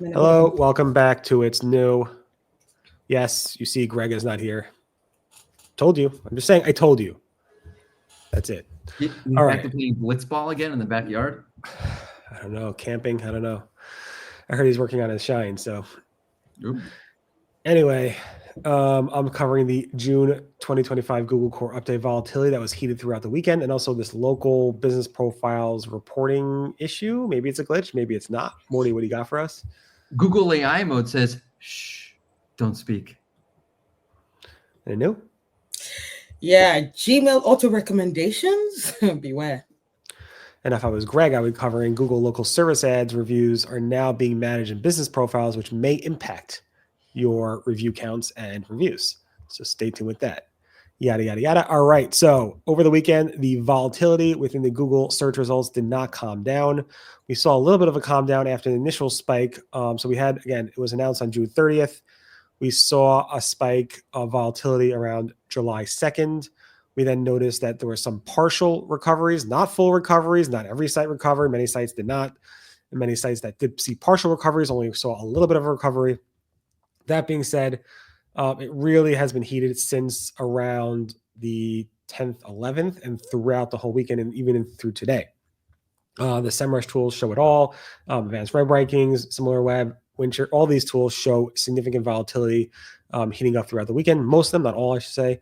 Hello, welcome back to It's New. Yes, you see Greg is not here. Told you. I'm just saying I told you. That's it. He's All back right. to playing blitzball again in the backyard. I don't know. Camping? I don't know. I heard he's working on his shine. So Oop. anyway, I'm covering the June 2025 Google Core Update volatility that was heated throughout the weekend, and also this local business profiles reporting issue. Maybe it's a glitch. Maybe it's not. Mordy, what do you got for us? Google AI mode says, shh, don't speak. Anything new? Yeah, Gmail auto recommendations. Beware. And if I was Greg, I would be covering Google local service ads reviews are now being managed in business profiles, which may impact your review counts and reviews. So stay tuned with that. Yada, yada, yada. All right. So over the weekend, the volatility within the Google search results did not calm down. We saw a little bit of a calm down after the initial spike. So we had, again, it was announced on June 30th. We saw a spike of volatility around July 2nd. We then noticed that there were some partial recoveries, not full recoveries. Not every site recovered. Many sites did not. And many sites that did see partial recoveries only saw a little bit of a recovery. That being said, it really has been heated since around the 10th, 11th, and throughout the whole weekend, and even through today. The SEMrush tools show it all. Advanced Web Rankings, SimilarWeb, Wincher, all these tools show significant volatility heating up throughout the weekend. Most of them, not all, I should say.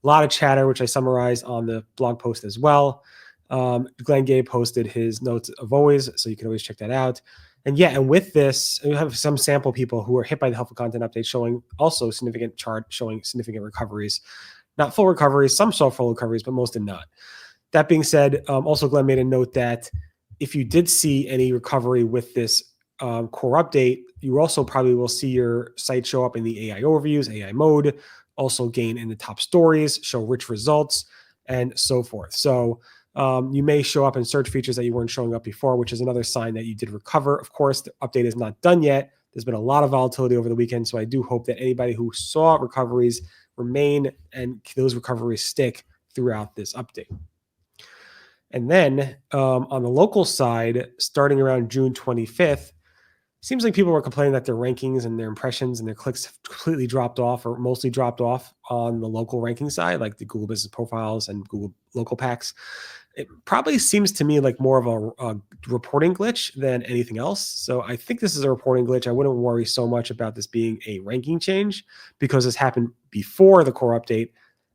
A lot of chatter, which I summarized on the blog post as well. Glenn Gay posted his notes of always, so you can always check that out. And yeah, and with this, we have some sample people who are hit by the helpful content update showing also significant chart, showing significant recoveries. Not full recoveries, some saw full recoveries, but most did not. That being said, also Glenn made a note that if you did see any recovery with this core update, you also probably will see your site show up in the AI overviews, AI mode, also gain in the top stories, show rich results, and so forth. So you may show up in search features that you weren't showing up before, which is another sign that you did recover. Of course, the update is not done yet. There's been a lot of volatility over the weekend, so I do hope that anybody who saw recoveries remain and those recoveries stick throughout this update. And then on the local side, starting around June 25th, seems like people were complaining that their rankings and their impressions and their clicks have completely dropped off or mostly dropped off on the local ranking side, like the Google Business Profiles and Google Local Packs. It probably seems to me like more of a reporting glitch than anything else. So I think this is a reporting glitch. I wouldn't worry so much about this being a ranking change because this happened before the core update.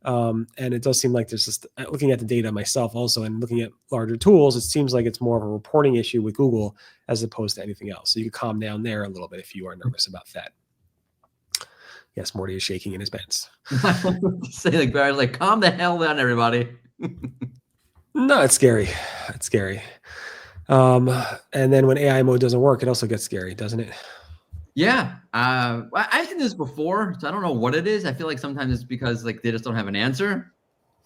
And it does seem like there's just looking at the data myself also and looking at larger tools, it seems like it's more of a reporting issue with Google as opposed to anything else. So you can calm down there a little bit if you are nervous about that. Yes, Mordy is shaking in his pants. Say like Barry, like calm the hell down, everybody. No, it's scary. It's scary. And then when AI mode doesn't work, it also gets scary, doesn't it? Yeah, I've seen this before, so I don't know what it is. I feel like sometimes it's because like they just don't have an answer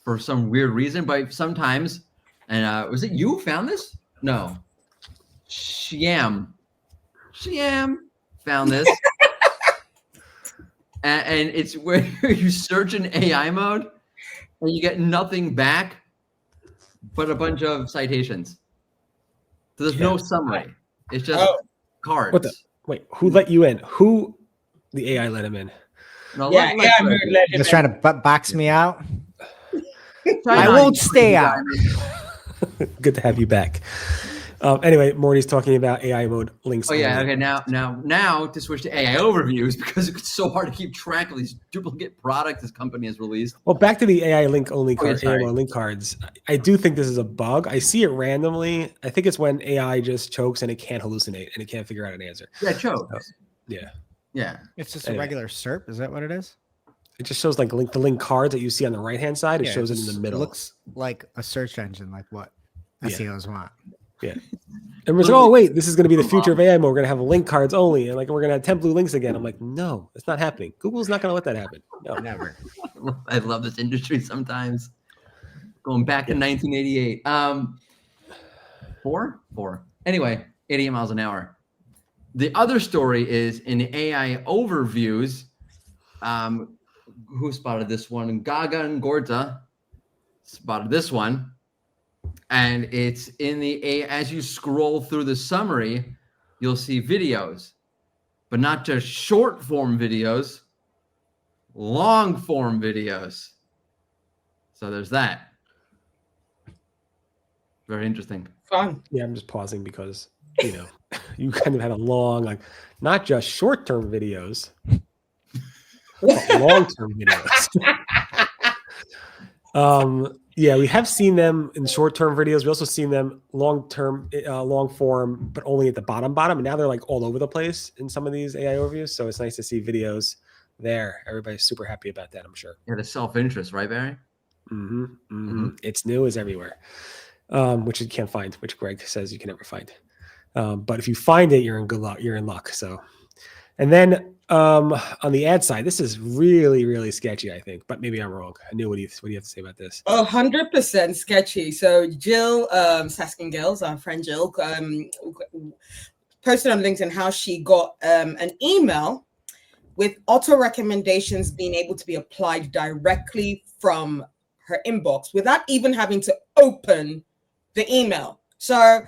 for some weird reason. But sometimes, and was it you found this? No, Shiam found this, and it's where you search in AI mode and you get nothing back but a bunch of citations. So there's no summary. It's just cards. What the? Wait, who let you in? Who? The AI let him in. No, Yeah, let him Just trying to box me out. Try I not won't to stay do out. that. Good to have you back. Anyway, Morty's talking about AI mode links. Oh yeah, okay. Now to switch to AI overviews because it's so hard to keep track of these duplicate products this company has released. Well, back to the AI link only yeah, AI mode link cards. I do think this is a bug. I see it randomly. I think it's when AI just chokes and it can't hallucinate and it can't figure out an answer. Yeah, choke. So, yeah. Yeah. It's just a regular SERP. Is that what it is? It just shows like the link cards that you see on the right hand side. It shows it in the middle. It looks like a search engine, like what SEOs want. Yeah. And we're like, oh wait, this is going to be the future of AI mode. We're going to have link cards only, and like we're going to have 10 blue links again. I'm like, no, it's not happening. Google's not going to let that happen. No, never. I love this industry sometimes. Going back to 1988. Four. Anyway, 88 miles an hour. The other story is in AI overviews. Who spotted this one? Gaga and Gorta spotted this one. And it's in the as you scroll through the summary, you'll see videos. but not just short form videos, long form videos. So there's that. Very interesting. Fun. Yeah, I'm just pausing because, you kind of had a long, like, not just short-term videos, but long-term videos. Yeah, we have seen them in short-term videos. We also seen them long-term, long form, but only at the bottom. And now they're like all over the place in some of these AI overviews. So it's nice to see videos there. Everybody's super happy about that, I'm sure. Yeah, the self-interest, right, Barry? It's new as everywhere, which you can't find, which Greg says you can never find. But if you find it, you're in good luck. You're in luck. So, and then on the ad side, this is really, really sketchy, I think. But maybe I'm wrong. What do you have to say about this? 100% sketchy. So Jill Saskingales, our friend Jill, posted on LinkedIn how she got an email with auto recommendations being able to be applied directly from her inbox without even having to open the email. So,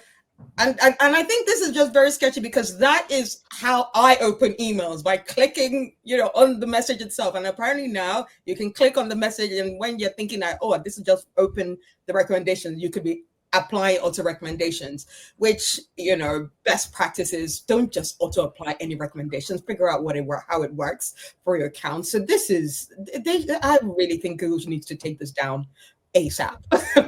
and I think this is just very sketchy because that is how I open emails, by clicking, on the message itself. And apparently now you can click on the message, and when you're thinking that, this is just open the recommendation, you could be applying auto recommendations, which, best practices, don't just auto apply any recommendations, figure out how it works for your account. So I really think Google needs to take this down ASAP.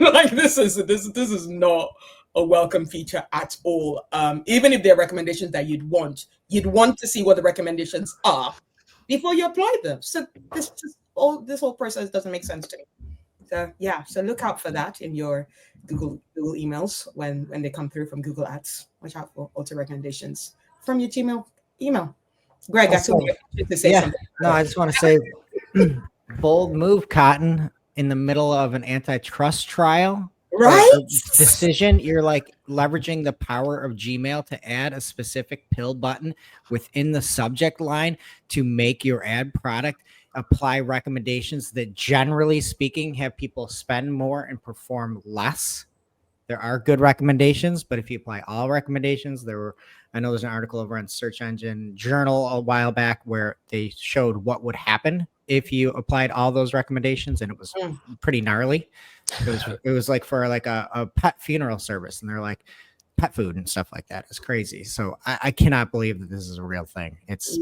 Like this is not a welcome feature at all. Even if they're recommendations that you'd want to see what the recommendations are before you apply them. So this whole process doesn't make sense to me. So yeah, so look out for that in your Google emails when they come through from Google Ads. Watch out for auto recommendations from your Gmail email. Greg, I told you to say something. No, I just want to say, bold move, Cotton, in the middle of an antitrust trial. Right? Decision. You're like leveraging the power of Gmail to add a specific pill button within the subject line to make your ad product apply recommendations that, generally speaking, have people spend more and perform less. There are good recommendations, but if you apply all recommendations, I know there's an article over on Search Engine Journal a while back where they showed what would happen if you applied all those recommendations, and it was pretty gnarly. It was like for like a pet funeral service, and they're like pet food and stuff like that. It's crazy. So I cannot believe that this is a real thing. It's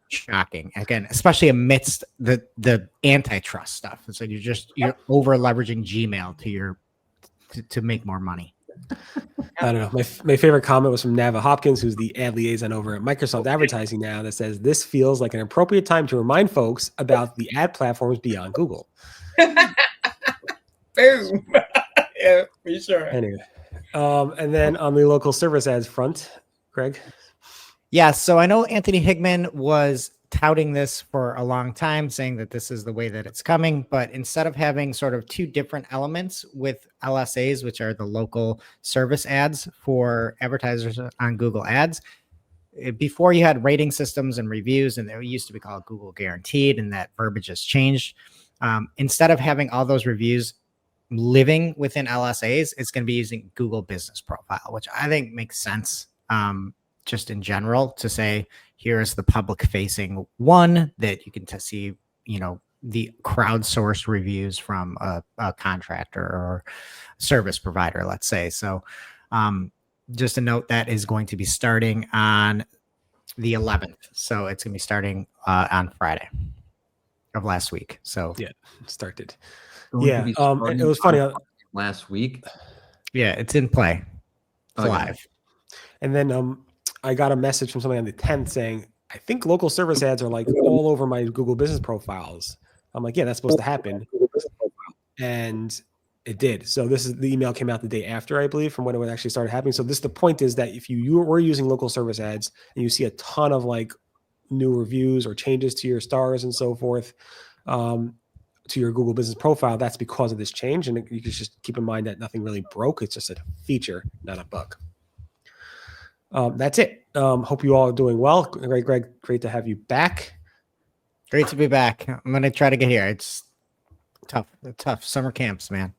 shocking. Again, especially amidst the antitrust stuff. So you're over leveraging Gmail to make more money. I don't know. My favorite comment was from Nava Hopkins, who's the ad liaison over at Microsoft Advertising now, that says, "This feels like an appropriate time to remind folks about the ad platforms beyond Google." Boom. Yeah, for sure. Anyway, and then on the local service ads front, Greg. Yeah, so I know Anthony Higman was touting this for a long time, saying that this is the way that it's coming. But instead of having sort of two different elements with LSAs, which are the local service ads for advertisers on Google Ads, before you had rating systems and reviews, and it used to be called Google Guaranteed, and that verbiage has changed. Instead of having all those reviews living within LSAs, it's going to be using Google Business Profile, which I think makes sense. Just in general, to say, here's the public facing one that you can see, the crowdsourced reviews from a contractor or service provider, let's say. So just a note, that is going to be starting on the 11th. So it's going to be starting on Friday of last week. So yeah, it started. Yeah. It was funny. Last week. Yeah, it's in play. It's live. And then I got a message from somebody on the 10th saying, "I think local service ads are like all over my Google business profiles." I'm like, yeah, that's supposed to happen. And it did. So the email came out the day after, I believe, from when it actually started happening. So the point is that if you were using local service ads and you see a ton of like new reviews or changes to your stars and so forth, to your Google business profile, that's because of this change. And you can just keep in mind that nothing really broke. It's just a feature, not a bug. That's it. Hope you all are doing well. Greg, great to have you back. Great to be back. I'm going to try to get here. It's tough summer camps, man.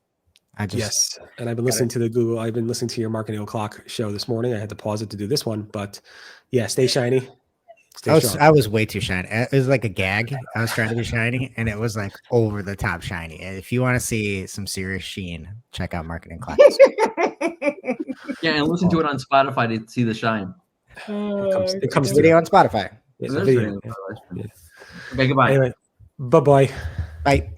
Yes. And I've been listening to I've been listening to your Marketing O'Clock show this morning. I had to pause it to do this one, but yeah, stay shiny. Stay strong. I was way too shiny. It was like a gag. I was trying to be shiny, and it was like over the top shiny. And if you want to see some serious sheen, check out Marketing Class. Yeah, and listen to it on Spotify to see the shine. It comes through. Video on Spotify. Yeah, There's video. video. Okay, goodbye. Anyway, bye-bye. Bye.